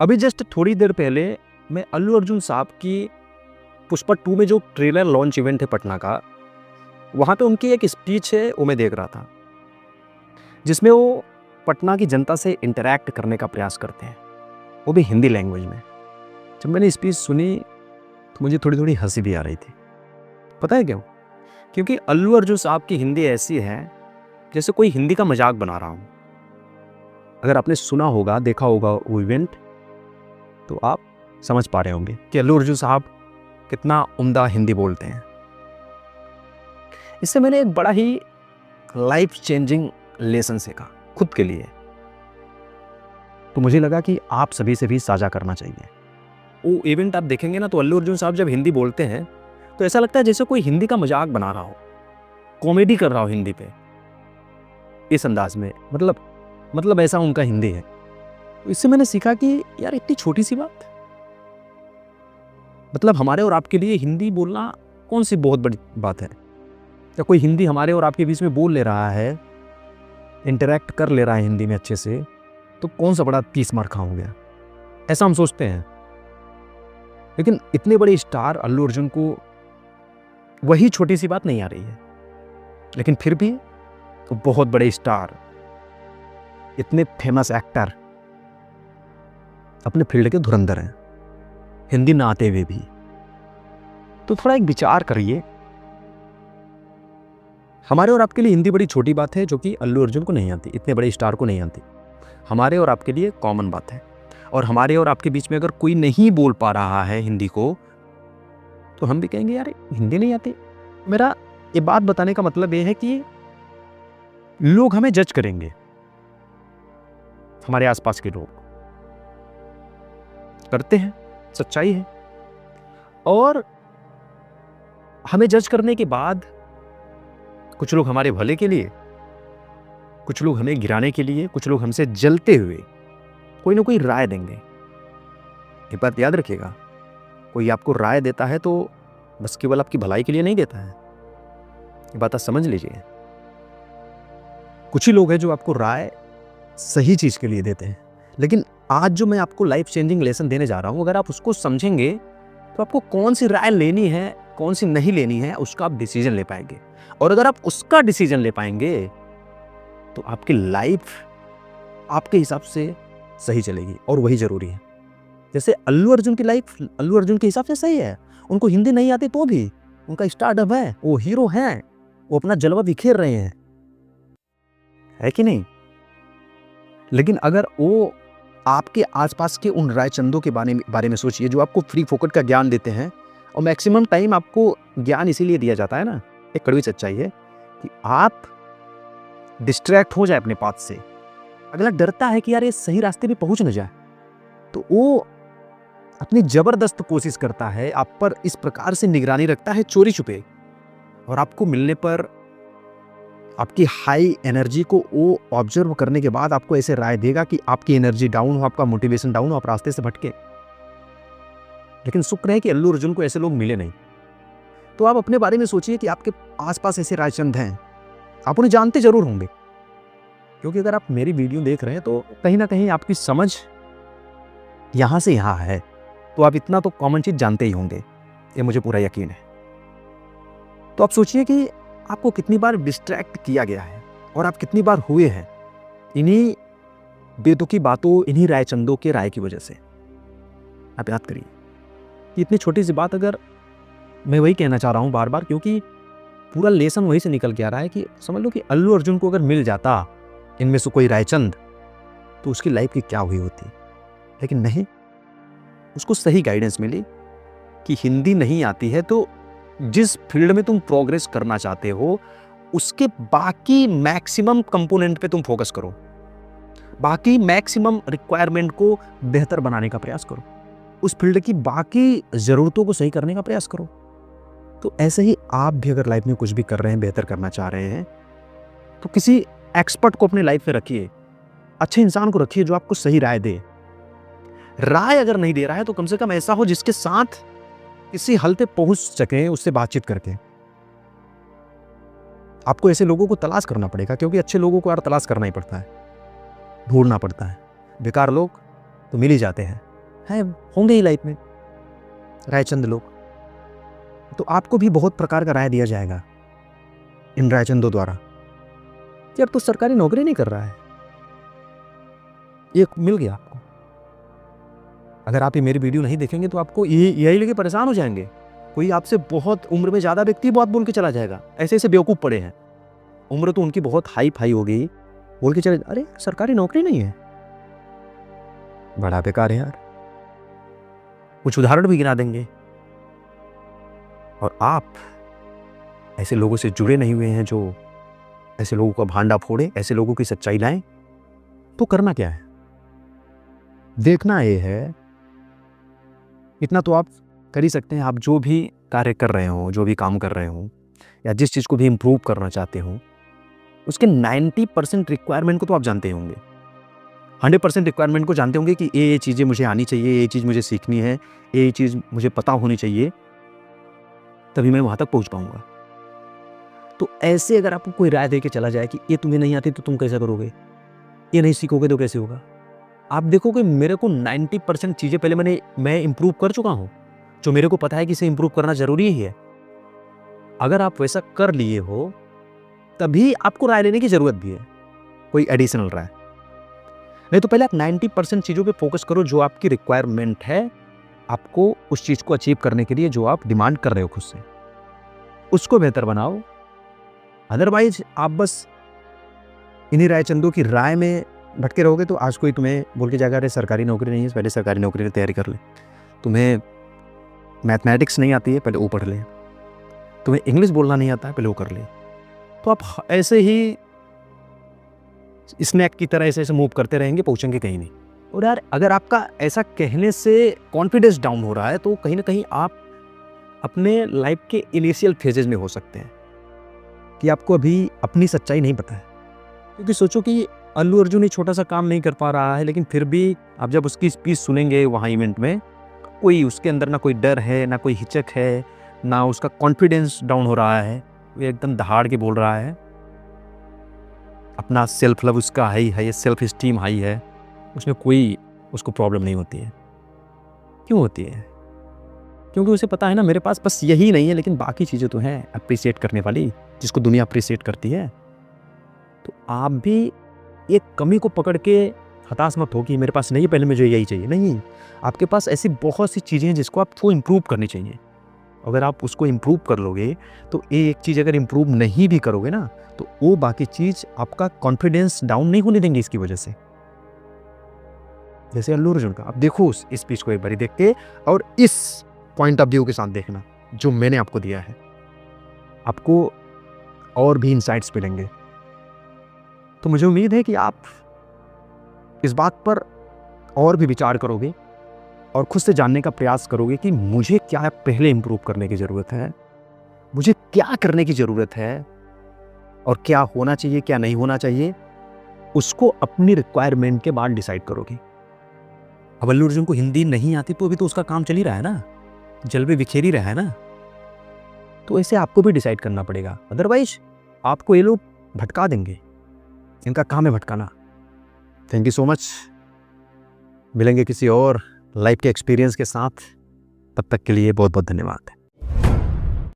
अभी जस्ट थोड़ी देर पहले मैं अल्लू अर्जुन साहब की पुष्पा 2 में जो ट्रेलर लॉन्च इवेंट है पटना का, वहाँ पे उनकी एक स्पीच है वो मैं देख रहा था, जिसमें वो पटना की जनता से इंटरैक्ट करने का प्रयास करते हैं, वो भी हिंदी लैंग्वेज में। जब मैंने स्पीच सुनी तो मुझे थोड़ी थोड़ी हंसी भी आ रही थी। पता है क्यों? क्योंकि अल्लू अर्जुन साहब की हिंदी ऐसी है जैसे कोई हिंदी का मजाक बना रहा हूँ। अगर आपने सुना होगा, देखा होगा वो इवेंट, तो आप समझ पा रहे होंगे कि अल्लू अर्जुन साहब कितना उम्दा हिंदी बोलते हैं। इससे मैंने एक बड़ा ही लाइफ चेंजिंग लेसन सीखा खुद के लिए, तो मुझे लगा कि आप सभी से भी साझा करना चाहिए। वो इवेंट आप देखेंगे ना, तो अल्लू अर्जुन साहब जब हिंदी बोलते हैं तो ऐसा लगता है जैसे कोई हिंदी का मजाक बना रहा हो, कॉमेडी कर रहा हो हिंदी पे, इस अंदाज में। मतलब ऐसा उनका हिंदी है। तो इससे मैंने सीखा कि यार इतनी छोटी सी बात, मतलब हमारे और आपके लिए हिंदी बोलना कौन सी बहुत बड़ी बात है। या कोई हिंदी हमारे और आपके बीच में बोल ले रहा है, इंटरैक्ट कर ले रहा है हिंदी में अच्छे से, तो कौन सा बड़ा 30 मार खा हो गया, ऐसा हम सोचते हैं। लेकिन इतने बड़े स्टार अल्लू अर्जुन को वही छोटी सी बात नहीं आ रही है, लेकिन फिर भी तो बहुत बड़े स्टार, इतने फेमस एक्टर, अपने फील्ड के धुरंधर हैं, हिंदी ना आते हुए भी। तो थोड़ा एक विचार करिए, हमारे और आपके लिए हिंदी बड़ी छोटी बात है जो कि अल्लू अर्जुन को नहीं आती, इतने बड़े स्टार को नहीं आती। हमारे और आपके लिए कॉमन बात है। और हमारे और आपके बीच में अगर कोई नहीं बोल पा रहा है हिंदी को, तो हम भी कहेंगे यार हिंदी नहीं आती। मेरा ये बात बताने का मतलब ये है कि लोग हमें जज करेंगे, हमारे आसपास के लोग करते हैं, सच्चाई है। और हमें जज करने के बाद कुछ लोग हमारे भले के लिए, कुछ लोग हमें गिराने के लिए, कुछ लोग हमसे जलते हुए कोई ना कोई राय देंगे। ये बात याद रखिएगा, कोई आपको राय देता है तो बस केवल आपकी भलाई के लिए नहीं देता है, ये बात आप समझ लीजिए। कुछ ही लोग हैं जो आपको राय सही चीज के लिए देते हैं। लेकिन आज जो मैं आपको लाइफ चेंजिंग लेसन देने जा रहा हूं, अगर आप उसको समझेंगे तो आपको कौन सी राय लेनी है, कौन सी नहीं लेनी है, उसका आप डिसीजन ले पाएंगे। और अगर आप उसका डिसीजन ले पाएंगे तो आपकी लाइफ आपके हिसाब से सही चलेगी, और वही जरूरी है। जैसे अल्लू अर्जुन की लाइफ अल्लू अर्जुन के हिसाब से सही है, उनको हिंदी नहीं आती तो भी उनका स्टारडम है, वो हीरो हैं, वो अपना जलवा बिखेर रहे हैं, है कि नहीं? लेकिन अगर वो आपके आसपास के उन रायचंदों के बारे में सोचिए जो आपको फ्री फोकट का ज्ञान देते हैं, और मैक्सिमम टाइम आपको ज्ञान इसीलिए दिया जाता है ना, एक कड़वी सच्चाई है कि आप डिस्ट्रैक्ट हो जाए अपने पाथ से। अगला डरता है कि यार ये सही रास्ते पे पहुंच न जाए, तो वो अपनी जबरदस्त कोशिश करता है, आप पर इस प्रकार से निगरानी रखता है चोरी छुपे, और आपको मिलने पर आपकी हाई एनर्जी को वो ऑब्जर्व करने के बाद आपको ऐसे राय देगा कि आपकी एनर्जी डाउन हो, आपका मोटिवेशन डाउन हो, आप रास्ते से भटके। लेकिन शुक्र है कि अल्लू अर्जुन को ऐसे लोग मिले नहीं। तो आप अपने बारे में सोचिए कि आपके आसपास ऐसे रायचंद हैं, आप उन्हें जानते जरूर होंगे, क्योंकि अगर आप मेरी वीडियो देख रहे हैं तो कहीं ना कहीं आपकी समझ यहां से यहां है, तो आप इतना तो कॉमन चीज जानते ही होंगे, ये मुझे पूरा यकीन है। तो आप सोचिए कि आपको कितनी बार डिस्ट्रैक्ट किया गया है, और आप कितनी बार हुए हैं इन्हीं बेतुकी बातों, इन्हीं रायचंदों के राय की वजह से। आप याद करिए कि इतनी छोटी सी बात, अगर मैं वही कहना चाह रहा हूं बार बार, क्योंकि पूरा लेसन वहीं से निकल के आ रहा है कि समझ लो कि अल्लू अर्जुन को अगर मिल जाता इनमें से कोई रायचंद, तो उसकी लाइफ की क्या हुई होती। लेकिन नहीं, उसको सही गाइडेंस मिली कि हिंदी नहीं आती है तो जिस फील्ड में तुम प्रोग्रेस करना चाहते हो उसके बाकी मैक्सिमम कंपोनेंट पे तुम फोकस करो, बाकी मैक्सिमम रिक्वायरमेंट को बेहतर बनाने का प्रयास करो, उस फील्ड की बाकी जरूरतों को सही करने का प्रयास करो। तो ऐसे ही आप भी अगर लाइफ में कुछ भी कर रहे हैं, बेहतर करना चाह रहे हैं, तो किसी एक्सपर्ट को अपने लाइफ में रखिए, अच्छे इंसान को रखिए जो आपको सही राय दे। राय अगर नहीं दे रहा है तो कम से कम ऐसा हो जिसके साथ किसी हल पे पहुंच सके, उससे बातचीत करके। आपको ऐसे लोगों को तलाश करना पड़ेगा, क्योंकि अच्छे लोगों को यार तलाश करना ही पड़ता है, ढूंढना पड़ता है। बेकार लोग तो मिल ही जाते हैं, हैं, होंगे ही लाइफ में रायचंद लोग। तो आपको भी बहुत प्रकार का राय दिया जाएगा इन रायचंदों द्वारा कि अब तो सरकारी नौकरी नहीं कर रहा है, ये मिल गया आपको। अगर आप ये मेरी वीडियो नहीं देखेंगे तो आपको यही लेके परेशान हो जाएंगे। कोई आपसे बहुत उम्र में ज़्यादा व्यक्ति बात बोल के चला जाएगा, ऐसे ऐसे बेवकूफ़ पड़े हैं, उम्र तो उनकी बहुत हाई फाई हो गई, बोल के चले अरे सरकारी नौकरी नहीं है, बड़ा बेकार है यार। कुछ उदाहरण भी गिना देंगे। और आप ऐसे लोगों से जुड़े नहीं हुए हैं जो ऐसे लोगों का भांडा फोड़े, ऐसे लोगों की सच्चाई लाएं, तो करना क्या है? देखना ये है, इतना तो आप कर ही सकते हैं। आप जो भी कार्य कर रहे हो, जो भी काम कर रहे हो, या जिस चीज़ को भी इम्प्रूव करना चाहते हो, उसके 90% रिक्वायरमेंट को तो आप जानते होंगे। 100% रिक्वायरमेंट को जानते होंगे कि ये चीज़ें मुझे आनी चाहिए, ये चीज़ मुझे सीखनी है, ये चीज़ मुझे पता होनी चाहिए, तभी मैं वहाँ तक पहुँच पाऊँगा। तो ऐसे अगर आपको कोई राय दे के चला जाए कि ये तुम्हें नहीं आती तो तुम कैसे करोगे, ये नहीं सीखोगे तो कैसे होगा, आप देखोगे मेरे को 90% चीज़ें पहले मैं इम्प्रूव कर चुका हूँ, जो मेरे को पता है कि इसे इम्प्रूव करना ज़रूरी ही है। अगर आप वैसा कर लिए हो तभी आपको राय लेने की ज़रूरत भी है, कोई एडिशनल राय। नहीं तो पहले आप 90% चीज़ों पे फोकस करो जो आपकी रिक्वायरमेंट है, आपको उस चीज़ को अचीव करने के लिए जो आप डिमांड कर रहे हो खुद से, उसको बेहतर बनाओ। अदरवाइज आप बस इन्हीं रायचंदों की राय में भटके रहोगे तो आज कोई तुम्हें बोल के जाएगा अरे सरकारी नौकरी नहीं है, पहले सरकारी नौकरी की तैयारी कर ले, तुम्हें मैथमेटिक्स नहीं आती है पहले वो पढ़ ले, तुम्हें इंग्लिश बोलना नहीं आता है पहले वो कर ले। तो आप ऐसे ही स्नैक की तरह ऐसे मूव करते रहेंगे, पहुंचेंगे कहीं नहीं। और यार अगर आपका ऐसा कहने से कॉन्फिडेंस डाउन हो रहा है तो कहीं ना कहीं आप अपने लाइफ के इनिशियल फेजेस में हो सकते हैं कि आपको अभी अपनी सच्चाई नहीं पता है। क्योंकि सोचो कि अल्लू अर्जुन ही छोटा सा काम नहीं कर पा रहा है, लेकिन फिर भी आप जब उसकी स्पीच सुनेंगे वहाँ इवेंट में, कोई उसके अंदर ना कोई डर है, ना कोई हिचक है, ना उसका कॉन्फिडेंस डाउन हो रहा है, वो एकदम दहाड़ के बोल रहा है, अपना सेल्फ लव उसका हाई है, सेल्फ स्टीम हाई है, उसमें कोई उसको प्रॉब्लम नहीं होती है। क्यों होती है? क्योंकि उसे पता है ना मेरे पास बस यही नहीं है, लेकिन बाकी चीज़ें तो हैं अप्रिशिएट करने वाली, जिसको दुनिया अप्रिशिएट करती है। तो आप भी एक कमी को पकड़ के हताश मत हो कि मेरे पास नहीं, पहले मुझे यही चाहिए। नहीं, आपके पास ऐसी बहुत सी चीज़ें हैं जिसको आपको इम्प्रूव करनी चाहिए। अगर आप उसको इम्प्रूव कर लोगे तो एक चीज़ अगर इम्प्रूव नहीं भी करोगे ना तो वो बाकी चीज़ आपका कॉन्फिडेंस डाउन नहीं होने देंगे इसकी वजह से। जैसे अल्लू अर्जुन का, आप देखो उस स्पीच को एक बारी देख के और इस पॉइंट ऑफ व्यू के साथ देखना जो मैंने आपको दिया है, आपको और भी इंसाइट्स मिलेंगे। तो मुझे उम्मीद है कि आप इस बात पर और भी विचार करोगे और खुद से जानने का प्रयास करोगे कि मुझे क्या पहले इंप्रूव करने की ज़रूरत है, मुझे क्या करने की ज़रूरत है और क्या होना चाहिए, क्या नहीं होना चाहिए, उसको अपनी रिक्वायरमेंट के बाद डिसाइड करोगे। अब अल्लू अर्जुन को हिंदी नहीं आती तो अभी तो उसका काम चल ही रहा है ना, जलवे बिखेर ही रहा है ना। तो ऐसे आपको भी डिसाइड करना पड़ेगा, अदरवाइज आपको ये लोग भटका देंगे, इनका काम है भटकाना। Thank you so much. मिलेंगे किसी और लाइफ के एक्सपीरियंस के साथ, तब तक के लिए बहुत बहुत धन्यवाद।